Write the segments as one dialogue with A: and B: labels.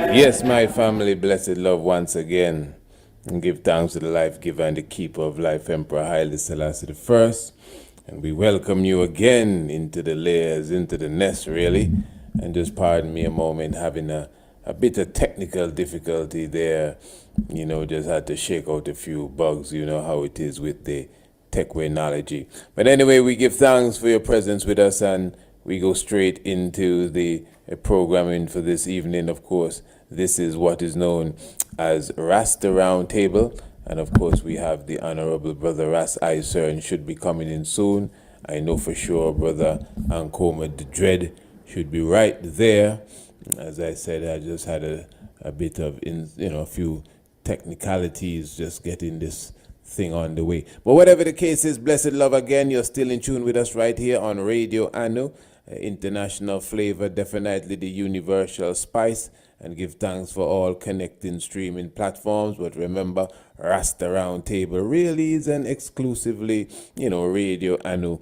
A: Yes, my family, blessed love once again, and give thanks to the life giver and the keeper of life, Emperor Haile Selassie I. And we welcome you again into the layers, into the nest, really. And just pardon me a moment, having a bit of technical difficulty there. You know, just had to shake out a few bugs. You know how it is with the technology. But anyway, we give thanks for your presence with us, and we go straight into the programming for this evening. Of course, this is what is known as Rasta Roundtable. And of course, we have the Honorable Brother Ras Isern should be coming in soon. I know for sure Brother Ankoma the Dread should be right there. As I said, I just had a bit of, a few technicalities just getting this thing on the way. But whatever the case is, blessed love again, you're still in tune with us right here on Radio Anu. International flavor, definitely the universal spice, and give thanks for all connecting streaming platforms. But remember, Rasta Roundtable really is an exclusively, Radio Anu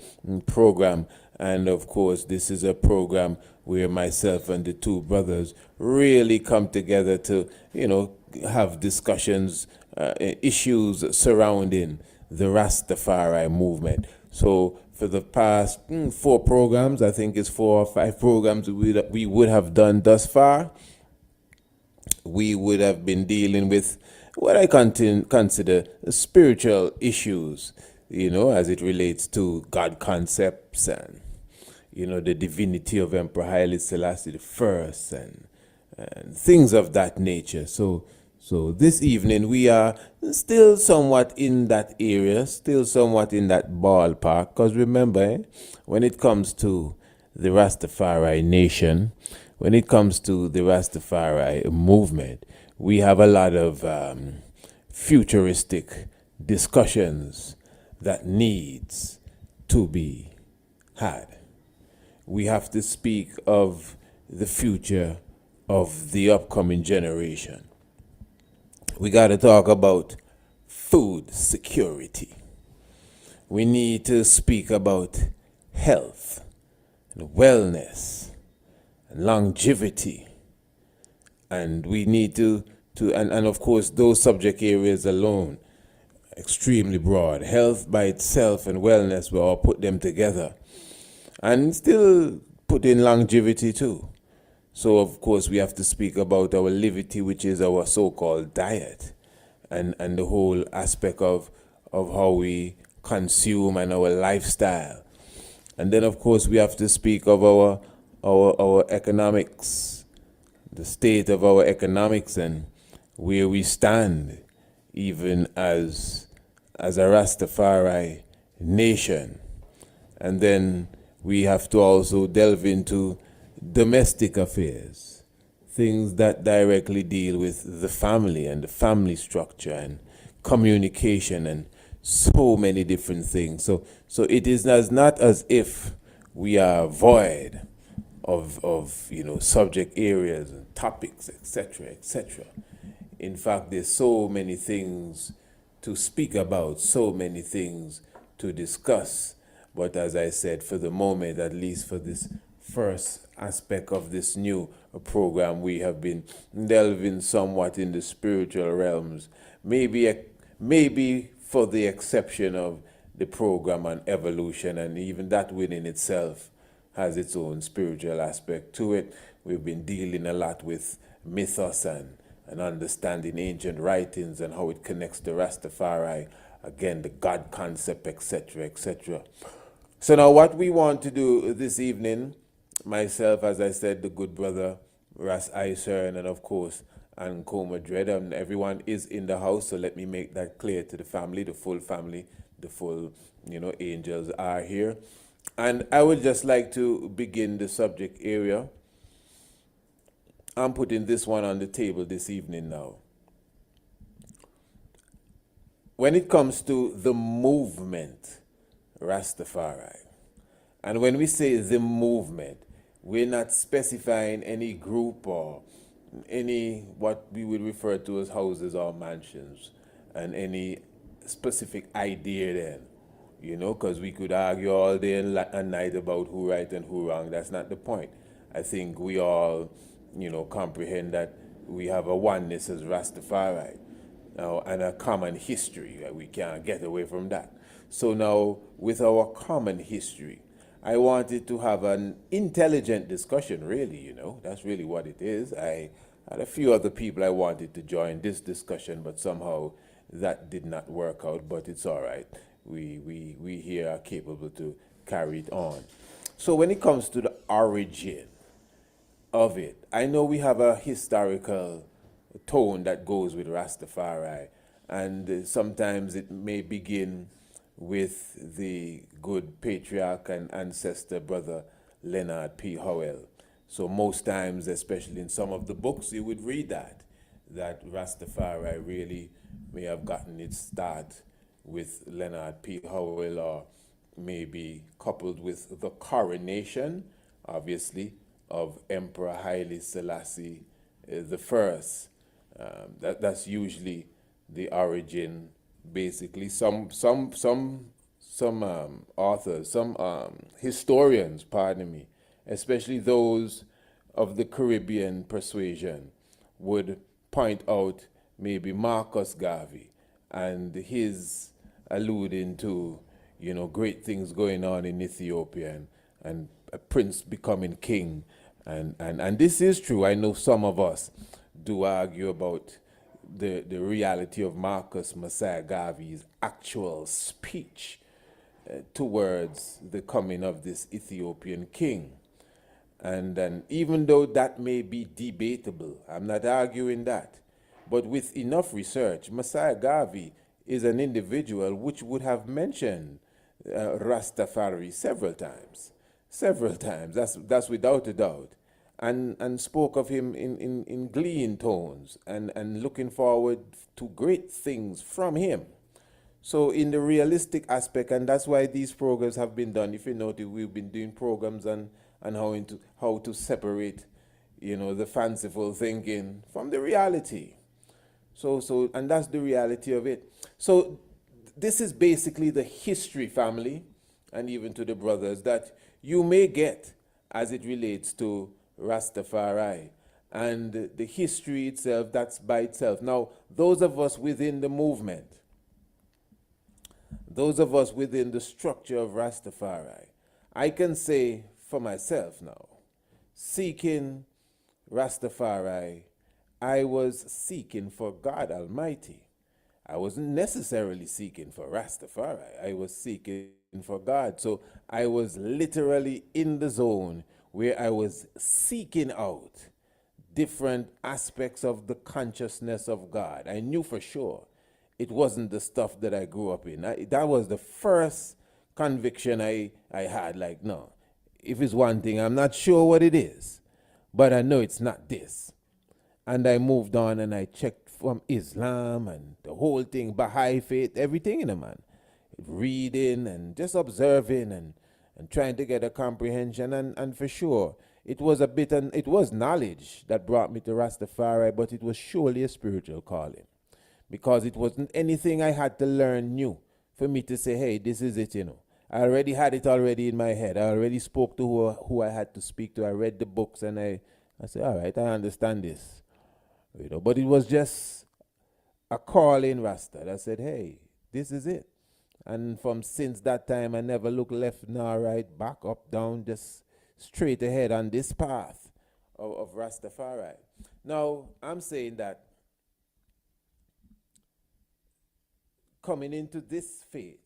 A: program. And of course, this is a program where myself and the two brothers really come together to, have discussions, issues surrounding the Rastafari movement. So for the past 4 programs, I think it's 4 or 5 programs we would have done thus far, we would have been dealing with what I consider spiritual issues, as it relates to God concepts and, the divinity of Emperor Haile Selassie I and things of that nature. So this evening we are still somewhat in that area, still somewhat in that ballpark, because remember, when it comes to the Rastafari nation, when it comes to the Rastafari movement, we have a lot of futuristic discussions that needs to be had. We have to speak of the future of the upcoming generation. We got to talk about food security. We need to speak about health and wellness and longevity. And we need to and of course, those subject areas alone, extremely broad. Health by itself and wellness, we all put them together. And still put in longevity too. So, of course, we have to speak about our livity, which is our so-called diet, and the whole aspect of how we consume and our lifestyle. And then, of course, we have to speak of our economics, the state of our economics and where we stand, even as a Rastafari nation. And then we have to also delve into domestic affairs, things that directly deal with the family and the family structure and communication and so many different things. So it is not as if we are void of subject areas and topics, etc., etc. In fact, there's so many things to speak about, so many things to discuss. But as I said, for the moment, at least for this first aspect of this new program, we have been delving somewhat in the spiritual realms. Maybe for the exception of the program on evolution, and even that within itself has its own spiritual aspect to it. We've been dealing a lot with mythos and understanding ancient writings and how it connects to Rastafari again, the God concept, etc., etc. So now what we want to do this evening, myself, as I said, the good brother, Ras Iser, and of course, and Coma Dread, and everyone is in the house, so let me make that clear to the family, the full, angels are here. And I would just like to begin the subject area. I'm putting this one on the table this evening now. When it comes to the movement, Rastafari, and when we say the movement, we're not specifying any group or any what we would refer to as houses or mansions and any specific idea then, because we could argue all day and night about who right and who wrong. That's not the point. I think we all, comprehend that we have a oneness as Rastafari now and a common history. We can't get away from that. So now, with our common history, I wanted to have an intelligent discussion, really, That's really what it is. I had a few other people I wanted to join this discussion, but somehow that did not work out, but it's all right. We here are capable to carry it on. So when it comes to the origin of it, I know we have a historical tone that goes with Rastafari, and sometimes it may begin with the good patriarch and ancestor brother Leonard P. Howell. So most times, especially in some of the books, you would read that Rastafari really may have gotten its start with Leonard P. Howell, or maybe coupled with the coronation, obviously, of Emperor Haile Selassie the First. That's usually the origin. Basically, some authors, some historians, pardon me, especially those of the Caribbean persuasion, would point out maybe Marcus Garvey and his alluding to, great things going on in Ethiopia and a prince becoming king. And this is true. I know some of us do argue about the reality of Marcus Messiah Garvey's actual speech towards the coming of this Ethiopian king. And even though that may be debatable, I'm not arguing that, but with enough research, Messiah Garvey is an individual which would have mentioned Rastafari several times. That's without a doubt. And spoke of him in gleeing tones and looking forward to great things from him. So in the realistic aspect, and that's why these programs have been done. If you notice, we've been doing programs on how to separate, the fanciful thinking from the reality. So and that's the reality of it. So this is basically the history, family, and even to the brothers, that you may get as it relates to Rastafari and the history itself. That's by itself. Now, those of us within the movement, those of us within the structure of Rastafari, I can say for myself now, seeking Rastafari, I was seeking for God Almighty. I wasn't necessarily seeking for Rastafari. I was seeking for God. So I was literally in the zone where I was seeking out different aspects of the consciousness of God. I knew for sure it wasn't the stuff that I grew up in. That was the first conviction I had. Like, no, if it's one thing, I'm not sure what it is, but I know it's not this. And I moved on and I checked from Islam and the whole thing, Baha'i faith, everything in a man. Reading and just observing and trying to get a comprehension. And for sure, it was it was knowledge that brought me to Rastafari, but it was surely a spiritual calling. Because it wasn't anything I had to learn new for me to say, hey, this is it, I already had it already in my head. I already spoke to who I had to speak to. I read the books and I said, all right, I understand this. But it was just a call in Rasta that said, hey, this is it. And since that time, I never looked left nor right, back, up, down, just straight ahead on this path of Rastafari. Now, I'm saying that coming into this faith,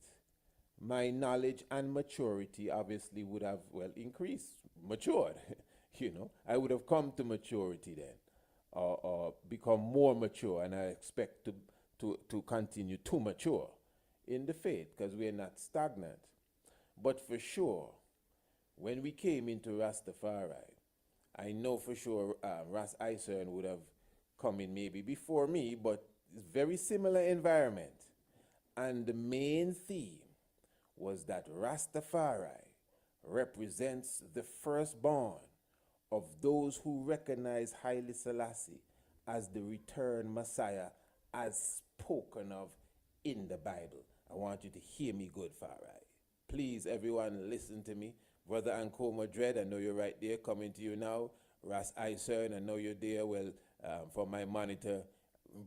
A: my knowledge and maturity obviously would have, well, increased, matured. I would have come to maturity then, or become more mature, and I expect to continue to mature in the faith because we're not stagnant. But for sure, when we came into Rastafari, I know for sure Ras Isern would have come in maybe before me, but it's very similar environment. And the main theme was that Rastafari represents the firstborn of those who recognize Haile Selassie as the returned Messiah as spoken of in the Bible. I want you to hear me good, Farai. Please, everyone, listen to me. Brother Ankoma Dread, I know you're right there, coming to you now. Ras Isern, I know you're there. Well, from my monitor,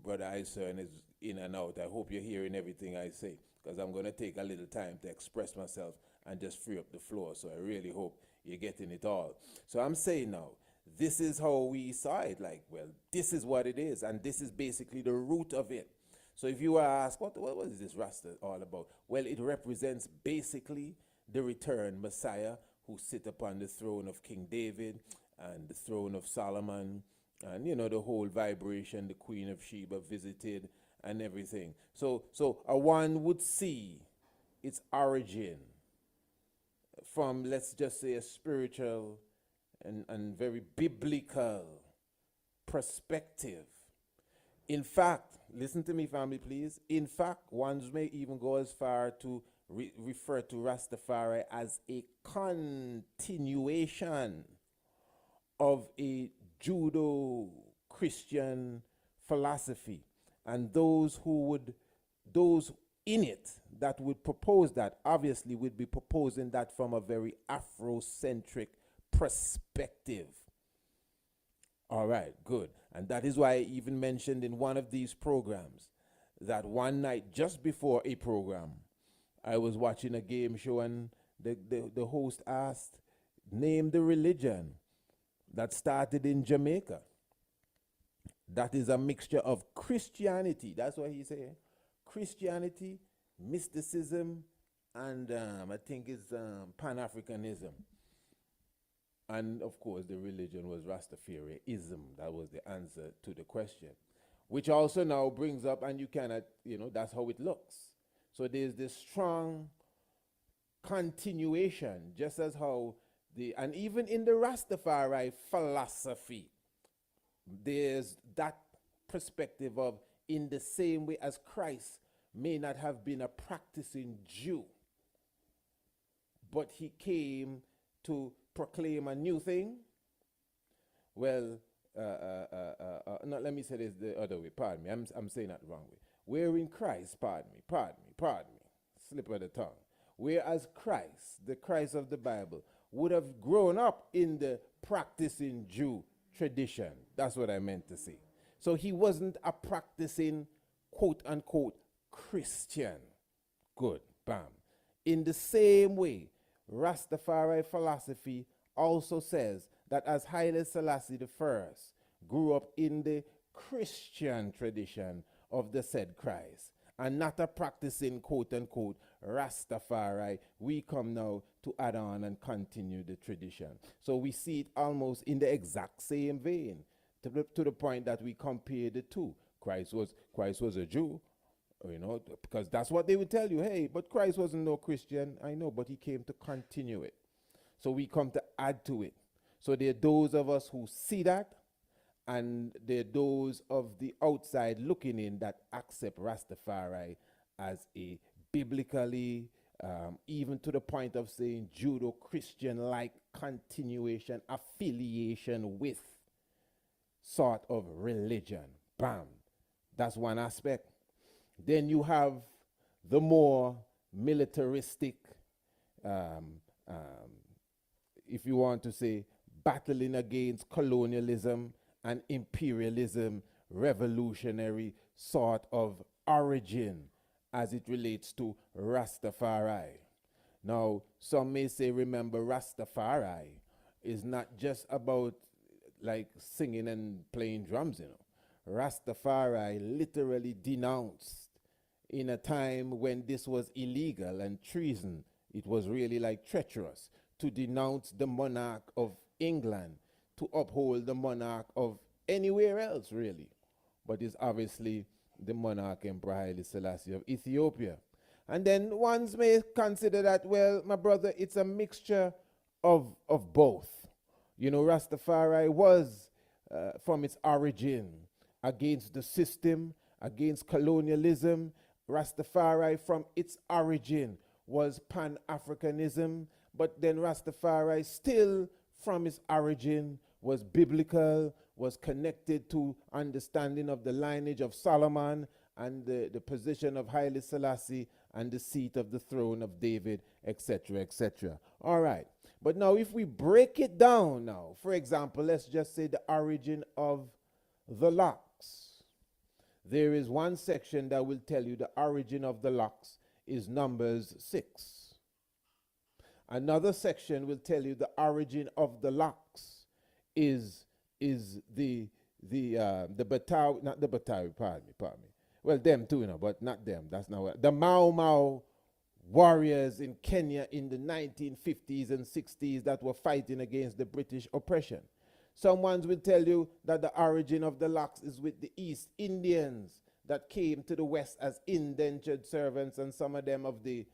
A: Brother Isern is in and out. I hope you're hearing everything I say, because I'm going to take a little time to express myself and just free up the floor. So I really hope you're getting it all. So I'm saying now, this is how we saw it. Like, well, this is what it is, and this is basically the root of it. So if you ask, what is this Rasta all about? Well, it represents basically the returned Messiah who sit upon the throne of King David and the throne of Solomon, and the whole vibration the Queen of Sheba visited and everything. So one would see its origin from, let's just say, a spiritual and very biblical perspective. In fact, listen to me, family, please. In fact, one may even go as far to refer to Rastafari as a continuation of a Judo-Christian philosophy. And those in it that would propose that obviously would be proposing that from a very Afrocentric perspective. All right, good. And that is why I even mentioned in one of these programs that one night just before a program, I was watching a game show and the host asked, name the religion that started in Jamaica. That is a mixture of Christianity. That's what he said. Christianity, mysticism, and I think it's Pan-Africanism. And of course, the religion was Rastafarianism. That was the answer to the question. Which also now brings up, and you cannot, that's how it looks. So there's this strong continuation, just as how and even in the Rastafari philosophy, there's that perspective of, in the same way as Christ may not have been a practicing Jew, but he came to proclaim a new thing. Well, no, let me say this the other way. Pardon me, I'm saying that the wrong way. Where in Christ, pardon me, slip of the tongue. Whereas Christ, the Christ of the Bible, would have grown up in the practicing Jew tradition. That's what I meant to say. So he wasn't a practicing, quote unquote, Christian. Good, bam. In the same way, Rastafari philosophy also says that as Haile Selassie I grew up in the Christian tradition of the said Christ, and not a practicing, quote unquote, Rastafari, we come now to add on and continue the tradition. So we see it almost in the exact same vein, to the point that we compare the two. Christ was a Jew, because that's what they would tell you. Hey, but Christ wasn't no Christian. I know, but he came to continue it. So we come to add to it. So there are those of us who see that, and there are those of the outside looking in that accept Rastafari as a biblically, even to the point of saying Judo-Christian-like continuation, affiliation with sort of religion. Bam. That's one aspect. Then you have the more militaristic, if you want to say, battling against colonialism and imperialism, revolutionary sort of origin as it relates to Rastafari. Now, some may say, remember, Rastafari is not just about like singing and playing drums, Rastafari literally denounced in a time when this was illegal and treason. It was really like treacherous to denounce the monarch of England, to uphold the monarch of anywhere else, really. But it's obviously the monarch Emperor Haile Selassie of Ethiopia. And then ones may consider that, well, my brother, it's a mixture of both. You know, Rastafari was, from its origin, against the system, against colonialism. Rastafari, from its origin, was Pan-Africanism, but then Rastafari still, from its origin, was biblical, was connected to understanding of the lineage of Solomon and the position of Haile Selassie and the seat of the throne of David, etc., etc. All right. But now if we break it down now, for example, let's just say the origin of the locks. There is one section that will tell you the origin of the locks is Numbers 6. Another section will tell you the origin of the locks is the Batawi, not the Batawi, pardon me. Well, them too, you know, but not them. That's not what. The Mau Mau warriors in Kenya in the 1950s and 60s that were fighting against the British oppression. Someone will tell you that the origin of the locks is with the East Indians that came to the West as indentured servants, and some of them of the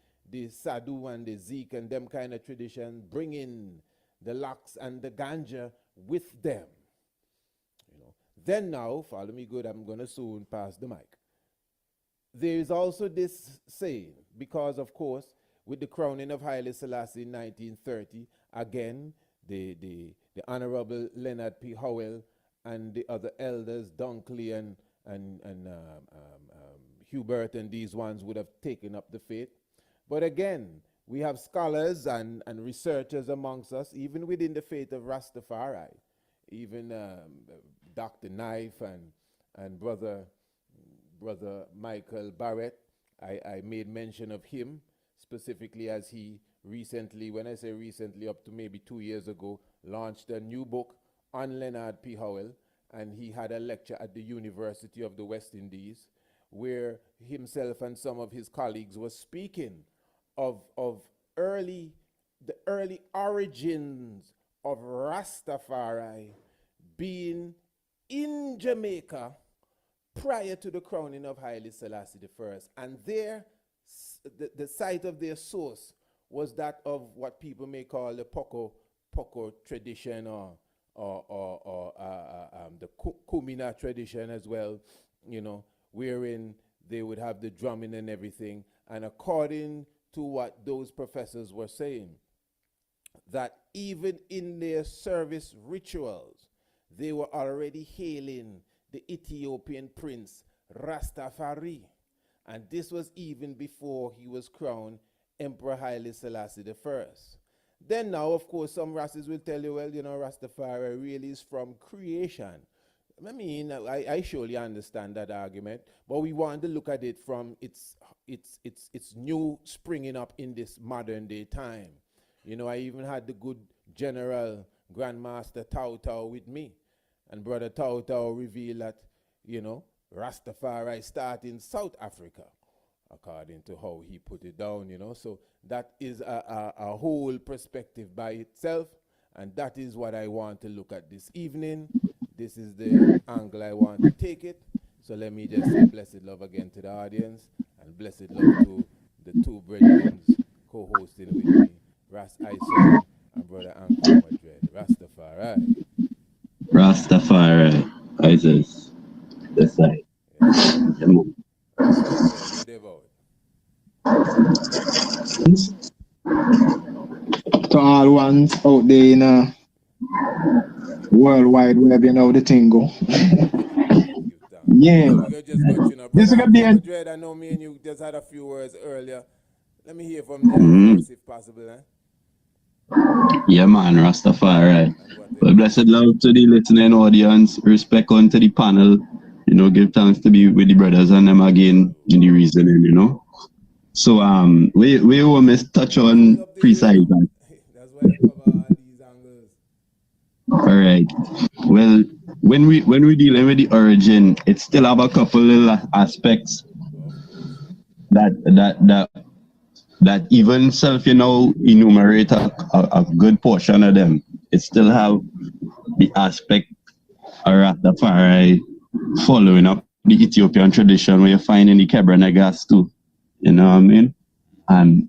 A: Sadhu and the Zeke and them kind of tradition, bringing the locks and the ganja with them. You know. Then now, follow me good, I'm going to soon pass the mic. There is also this saying, because of course, with the crowning of Haile Selassie in 1930, again, the Honorable Leonard P. Howell and the other elders, Dunkley and Hubert and these ones would have taken up the faith. But again, we have scholars and researchers amongst us, even within the faith of Rastafari, even Dr. Knife and Brother Michael Barrett. I made mention of him specifically as he recently, when I say recently, up to maybe 2 years ago, launched a new book on Leonard P. Howell, and he had a lecture at the University of the West Indies where himself and some of his colleagues were speaking of the early origins of Rastafari being in Jamaica prior to the crowning of Haile Selassie I. And there, the site of their source was that of what people may call the Poco tradition or the Kumina tradition as well, you know, wherein they would have the drumming and everything. And according to what those professors were saying, that even in their service rituals, they were already hailing the Ethiopian prince Rastafari. And this was even before he was crowned Emperor Haile Selassie I. Then now, of course, some Rastas will tell you, well, you know, Rastafari really is from creation. I mean, I surely understand that argument, but we want to look at it from its new springing up in this modern day time. You know, I even had the good General Grandmaster Tau with me. And Brother Tau revealed that, you know, Rastafari started in South Africa, according to how he put it down, you know. So that is a whole perspective by itself, and that is what I want to look at this evening. This is the angle I want to take it. So let me just say blessed love again to the audience, and blessed love to the two brethren co-hosting with me, Ras Ison and Brother Anko Madrid. Rastafari.
B: Rastafari, Isis, the side.
C: To all ones out there in a worldwide web, you know the thing go. Yeah.
A: This is gonna be Madrid, I know me and you just had a few words earlier. Let me hear from them first, if possible, eh?
B: Yeah, man, Rastafari. Well, blessed love to the listening audience, respect unto the panel, you know, give thanks to be with the brothers and them again in the reasoning, you know. So, we almost touch on precise.
A: That's why I cover all these angles.
B: All right. Well, when we dealing with the origin, it still have a couple little aspects that even self, enumerate a good portion of them, it still have the aspect of Rastafari following up the Ethiopian tradition where you find in the Kebra too. You know what I mean? And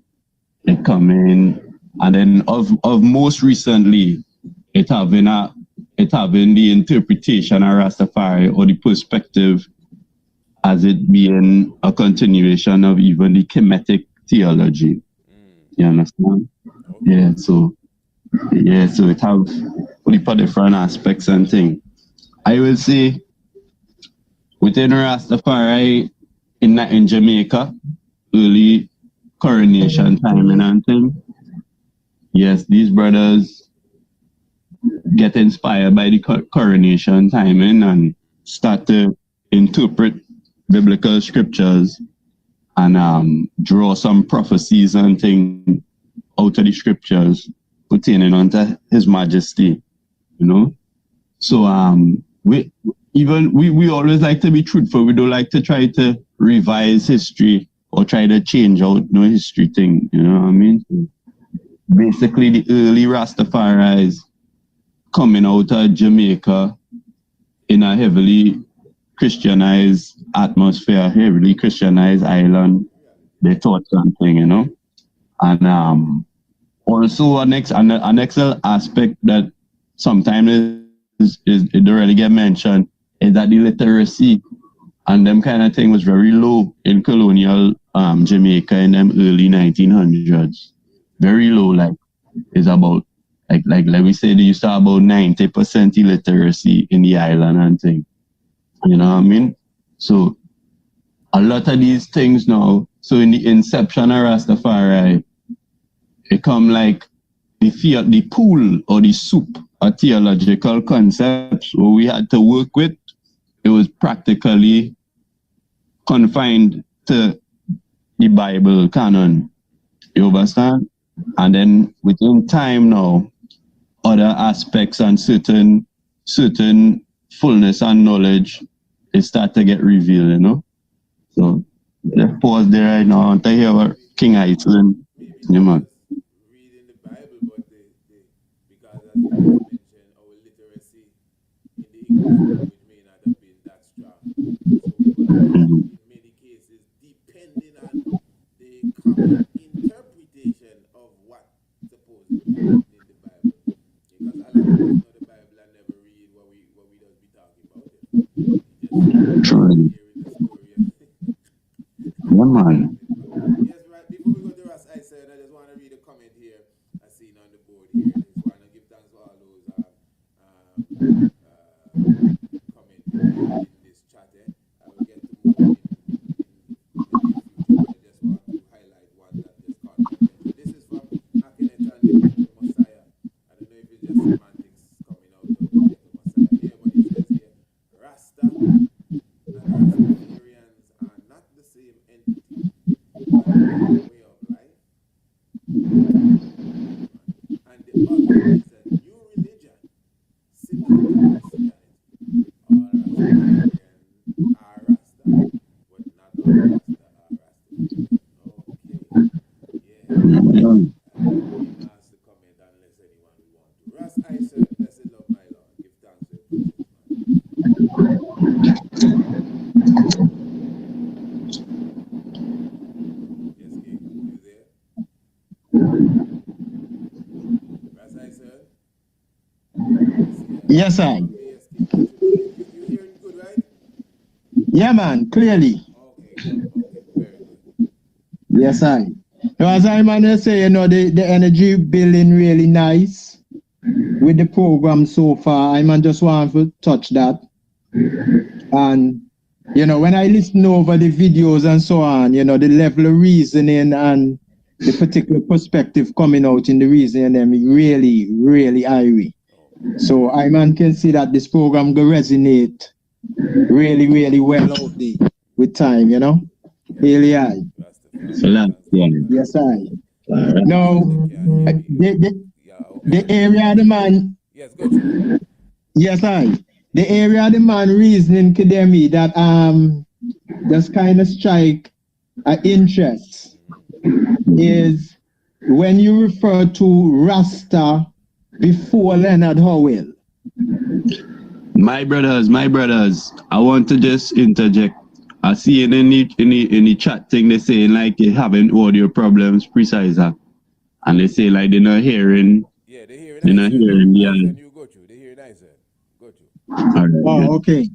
B: it come in, and then of most recently, it having the interpretation of Rastafari or the perspective as it being a continuation of even the Kemetic theology. You understand? Yeah, so it have different aspects and things. I will say within Rastafari in Jamaica, early coronation timing and thing. Yes, these brothers get inspired by the coronation timing and start to interpret biblical scriptures and draw some prophecies and things out of the scriptures pertaining unto His Majesty, So we always like to be truthful. We don't like to try to revise history or try to change out no history thing. You know what I mean? So basically, the early Rastafaris coming out of Jamaica in a heavily Christianized atmosphere, heavily Christianized island, they taught something, And also an excellent aspect that sometimes it don't really get mentioned is that the literacy and them kind of thing was very low in colonial Jamaica in them early 1900s. Very low, like it's about like we said, they used to have about 90% illiteracy in the island and thing. You know what I mean? So a lot of these things now, so in the inception of Rastafari, it come like the pool or the soup of theological concepts where we had to work with. It was practically confined to the Bible canon. You understand? And then within time now, other aspects and certain fullness and knowledge, it start to get revealed, So let's pause there right now to hear what King Iceland. Yeah, man.
A: Reading the Bible, but because as you mentioned, our literacy in the English language may not have been that strong. So in many cases, depending on the common interpretation of what supposedly in the Bible. Because a lot of us know the Bible and never read what we don't be talking about. Just hearing the story.
B: One man.
A: Yes, right. Before we go to Rasta, I said I just want to read a comment here I seen on the board here. I just want to give thanks for all those comment in this chat. I will get to more in the future, but I just want to highlight one that just caught my attention. This is from Akenet and the Messiah. I don't know if it's just semantics coming out of the Messiah here, but it says here, Rasta and Rastafarians are not the same entity, but a way of life. And the other is a new religion, similar to Christianity. All Rastafarians are Rasta, but not all Rasta are Rastafarians. Okay. Yeah. We ask to comment unless anyone will want to. Ras, I said, blessed love, my Lord. Give thanks to the Yes, King, you there? Ras, I said.
C: Yes, sir.
A: Yes, King. You hearing good, right?
C: Yeah, man, clearly.
A: Okay, very good.
C: Yes, sir. As I man say, the energy building really nice with the program so far. I man just want to touch that. And, when I listen over the videos and so on, the level of reasoning and the particular perspective coming out in the reasoning, them really, really irie. So I man can see that this program will resonate really, really well out there with time, Really high. Yes, I. Now, the area of the man.
A: Yes, go to.
C: Yes, I. The area of the man reasoning to me that just kind of strike interest is when you refer to Rasta before Leonard Howell.
B: My brothers, I want to just interject. I see in the chat thing they saying like they having audio problems, precise, and they say like they're not hearing.
A: Yeah, they hear it.
B: They're not hearing the.
A: You go to. They hear it nice. Go to.
B: All right,
C: Oh, okay.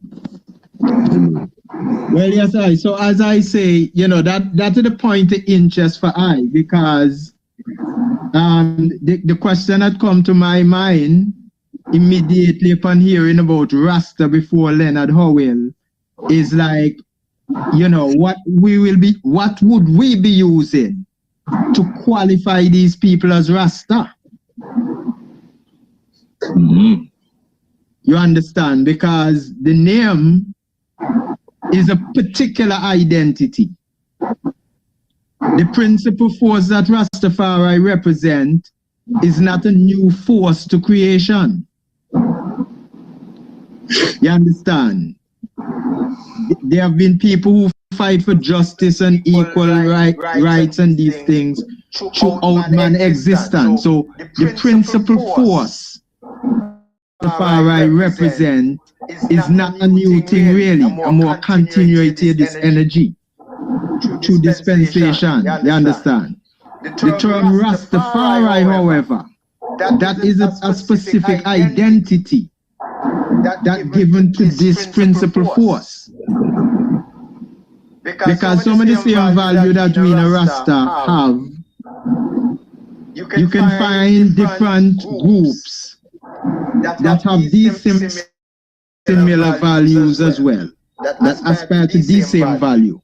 C: Well, yes, so as I say, that is the point of interest for I, because the question that come to my mind immediately upon hearing about Rasta before Leonard Howell is like, what would we be using to qualify these people as Rasta?
B: Mm-hmm.
C: You understand? Because the name is a particular identity. The principal force that Rastafari represent is not a new force to creation. You understand? There have been people who fight for justice and equal rights and these things throughout man's existence. So the principal force Rastafari represent is not a new thing really, a more continuity of this energy through dispensation. You understand? The term Rastafari, however, that is a specific identity that given to this principal force. Because some of the same value that we in a Rasta have, you can find different groups that have these similar values as well, that aspire to the same value.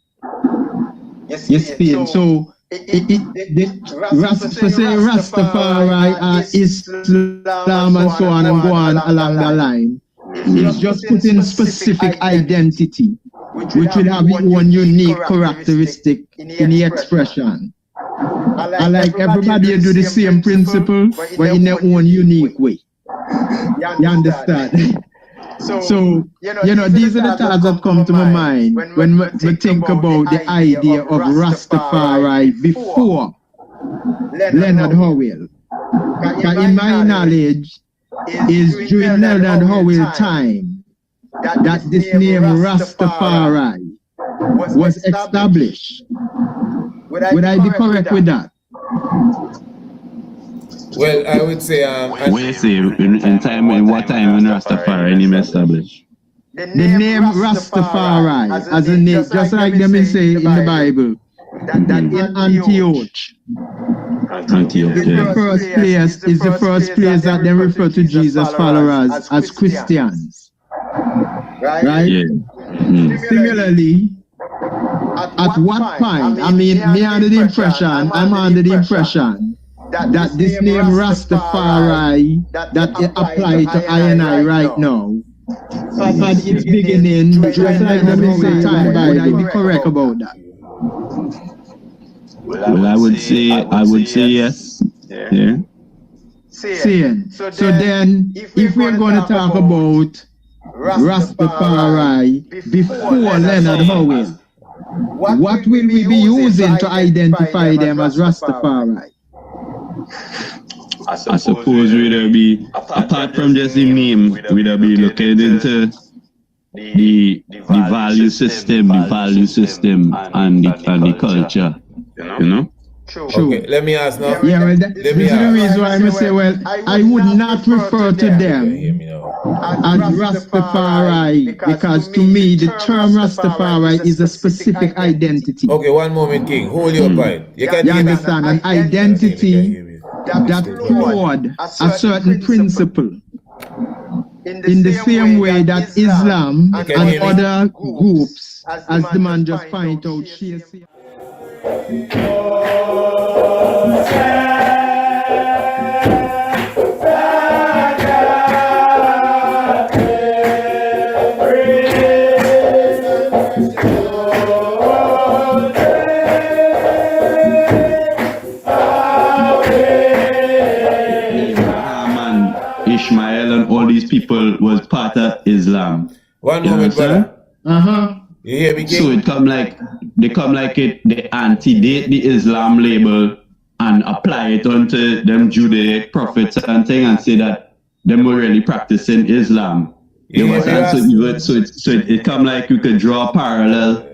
C: Yes, Spain. So Rastafari, Islam and so on and go on along the line, it's just putting specific identity, which will have its own unique characteristic in the expression. And like everybody do the same principle, but in their own unique way. You understand? So, these are the thoughts that come to my mind when we think about the idea of Rastafari before Leonard Howell. In my knowledge, is during Leonard Howell time that this name Rastafari was established. Would I be correct with that?
A: Well, I would say
B: when you say in what time when Rastafari name established?
C: The name Rastafari as a name, just like them say in the Bible, that in Antioch is the first place that they refer to Jesus followers as Christians. Right?
B: Yeah.
C: Similarly, at what point, I'm under the impression that this name Rastafari that apply to I and I right now had its beginning just like the same time. Would I be correct about that?
B: Well, I would say yes. Yeah.
C: So then, if we're going to talk about Rastafari before Leonard Howell, what will we be using to identify them as Rastafari?
B: I suppose we'd be, apart from just the name, we'd be looking into the value system and the culture, you know?
C: True.
A: Okay, let me ask now.
C: Yeah, well, this is the reason why I say, well, I would not refer to them as Rastafari, because to me, the term Rastafari is a specific identity.
A: Okay, one moment, King. Hold your point. You
C: understand? An identity that toward a certain principle. In the same way that Islam and other groups, as the man just pointed out, share.
B: Ishmael and all these people was part of Islam.
A: One moment, brother.
C: Uh-huh.
A: You hear me, King?
B: So it come like they come like they antedate the Islam label and apply it onto them Judaic prophets and thing and say that them were really practicing Islam. You understand? So it come like you could draw a parallel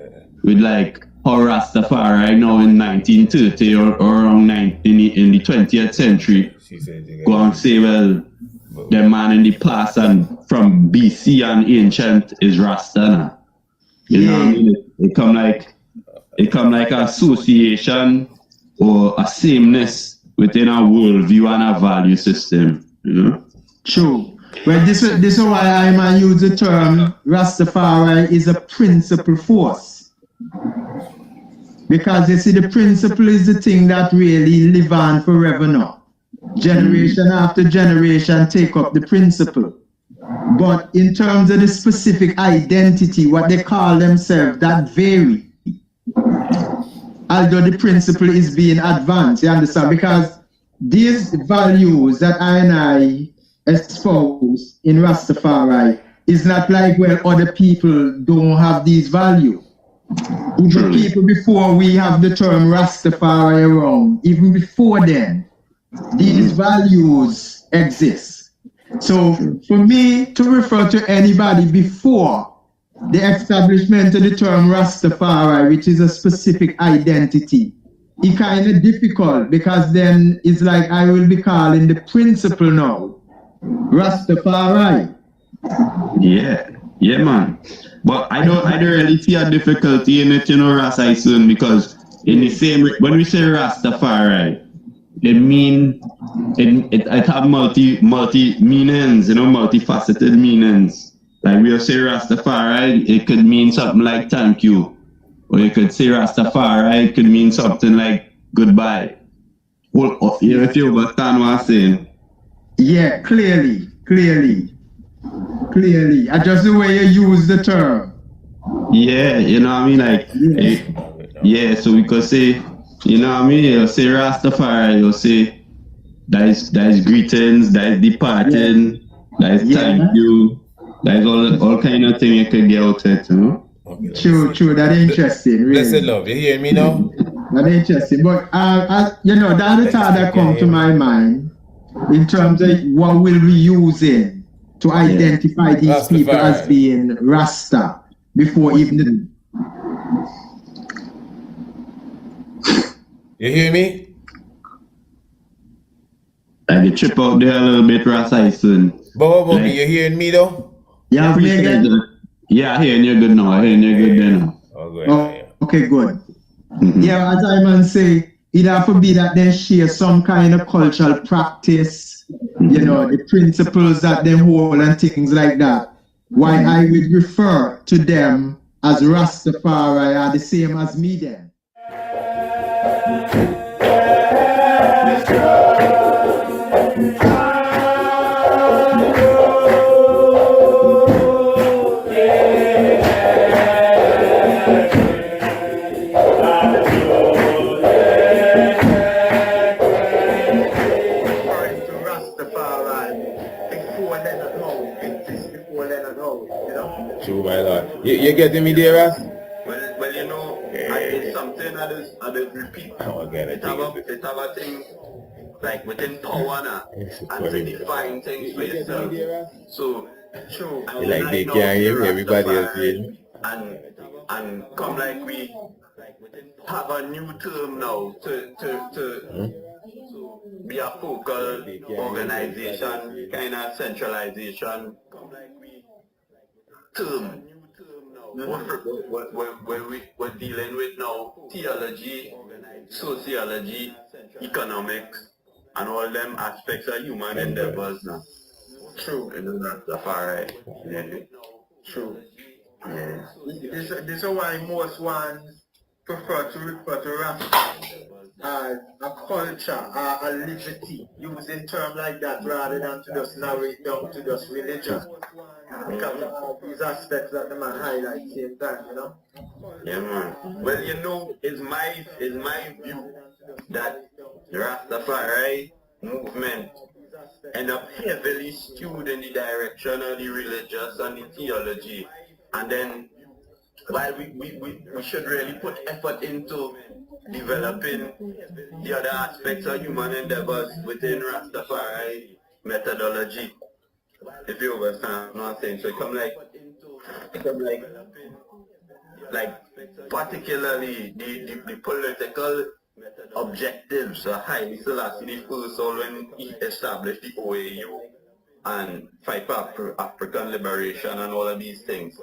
B: with like how Rastafari now in 1930 or around in the 20th century go and say, well, the man in the past and from BC and ancient is Rasta now. You know what I mean? It come like association or a sameness within a worldview and a value system. You know?
C: True. Well, this is why I might use the term Rastafari is a principal force. Because you see, the principle is the thing that really live on forever now. Generation after generation take up the principle. But in terms of the specific identity, what they call themselves, that vary. Although the principle is being advanced, you understand? Because these values that I and I espouse in Rastafari is not like, well, other people don't have these values. Even people before we have the term Rastafari around, even before then, these values exist. So for me to refer to anybody before the establishment of the term Rastafari, which is a specific identity, it's kind of difficult because then it's like I will be calling the principle now Rastafari.
B: Yeah, man. But I don't really see a difficulty in it, you know, Rasta soon, because in the same when we say Rastafari, it mean it have multi meanings, you know, multifaceted meanings. Like we'll say Rastafari, it could mean something like thank you, or you could say Rastafari, it could mean something like goodbye. Well, if you understand what I'm saying.
C: Yeah, clearly. I just the way you use the term.
B: Yeah, you know what I mean? Like, so we could say, you know what I mean? You'll say Rastafari, you'll say that is greetings, that is departing, that is thank you, that is all kind of thing you could get out of it, you know?
C: Okay, true, that's interesting. Really.
A: Blessed love, you hear me now?
C: That's interesting. But, you know, the other thought that come to my mind in terms of what will we use in to identify these Rastafari people as being Rasta before even the...
A: You hear me?
B: I get trip out there a little bit, Rasta soon.
A: Bobby, like, you hearing me though?
C: Yeah,
B: I hearing you good now.
C: Okay, good. Mm-hmm. Yeah, as I man say, it have to be that they share some kind of cultural practice, you know, the principles that they hold and things like that. Why I would refer to them as Rastafari are the same as me then.
A: True, my lord. You getting me there, Ras?
D: Well, you know, it's something that is repeat. It have a thing like within power now, and to define things for yourself. So, true.
A: You like they can't hear me, everybody else hearing.
D: And come like we have a new term now to be a focal organization, kind of centralization. Term. We're dealing with now theology, sociology, economics, and all them aspects of human endeavors now. True. In the Rastafari. Yeah. True. Yeah. This is why most ones prefer to refer to Rasta as a culture, a liberty, using terms like that rather than to just narrow it down to just religion. Because of all these aspects that the man highlights same time, you know? Yeah, man. Well, you know, it's my view that the Rastafari movement end up heavily skewed in the direction of the religious and the theology. And then while we should really put effort into developing the other aspects of human endeavors within Rastafari methodology, if you understand what I'm saying. So it come like particularly the political objectives are highly selected the first soul when he established the OAU and fight for African liberation and all of these things.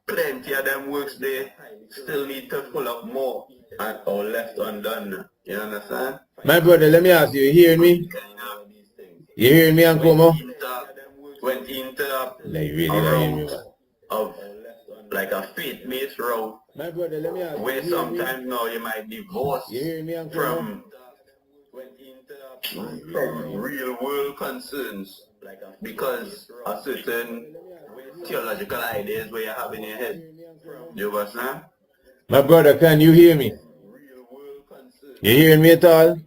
D: Plenty of them works they still need to pull up more and or left undone. You understand?
A: My brother, let me ask you, you hearing me? You hearing me, Ankomo?
D: Went into
A: Like really,
D: a
A: don't hear me,
D: route
A: man.
D: of like a faith-based route
A: My brother, let me ask you,
D: where
A: you hearing me?
D: sometimes now you might divorce
A: You hearing me, Ankomo?
D: from real world concerns because of certain theological ideas where you have in your head. You understand?
A: My brother, can you hear me? You hearing me at all?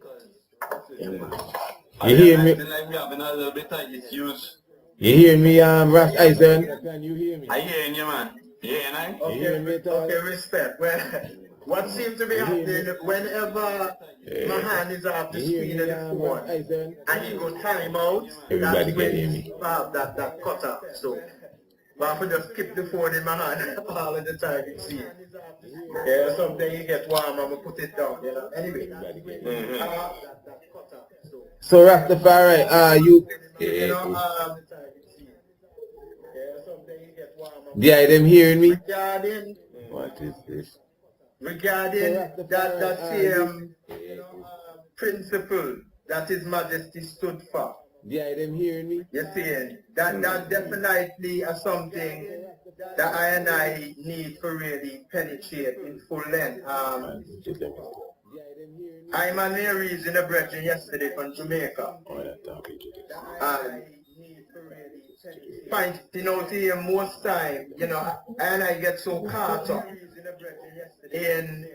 A: You hearing me?
D: Like we having a little bit of issues.
A: You hearing me, Ras Eisen? Can you hear me?
D: I hearing you, man. You hearing I?
E: Okay, respect. Well, what seems to be happening whenever my hand is off the screen of the phone and he go time out,
A: Everybody
E: that's when
A: can hear
E: he
A: me.
E: have that cut off. So, but I just keep the phone in my hand all of the time, it seems. Yeah, someday you get warm, I'm gonna put it down, you know. Anyway.
A: So Rastafari, you...
E: You know,
A: Yeah, them hearing me?
E: regarding
A: What is this?
E: that same principle that His Majesty stood for.
A: Yeah, them hearing me?
E: You see, that definitely is something that I and I need to really penetrate in full length. I'm on a reason a brethren yesterday from Jamaica. And finding out here most time, you know, and I get so caught up in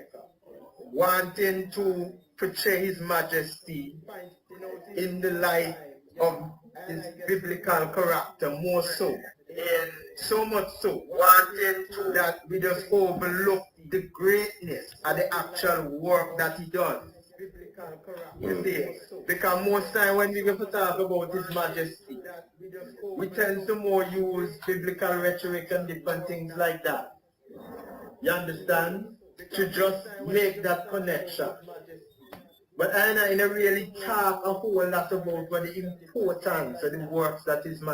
E: wanting to portray His Majesty in the light of His biblical character more so. And so much so, wanting to that we just overlook the greatness of the actual work that He does. You see, because most time when we go to talk about His Majesty, we tend to more use biblical rhetoric and different things like that. You understand? To just make that connection. But I really talk a whole lot about what the importance of the works that His Majesty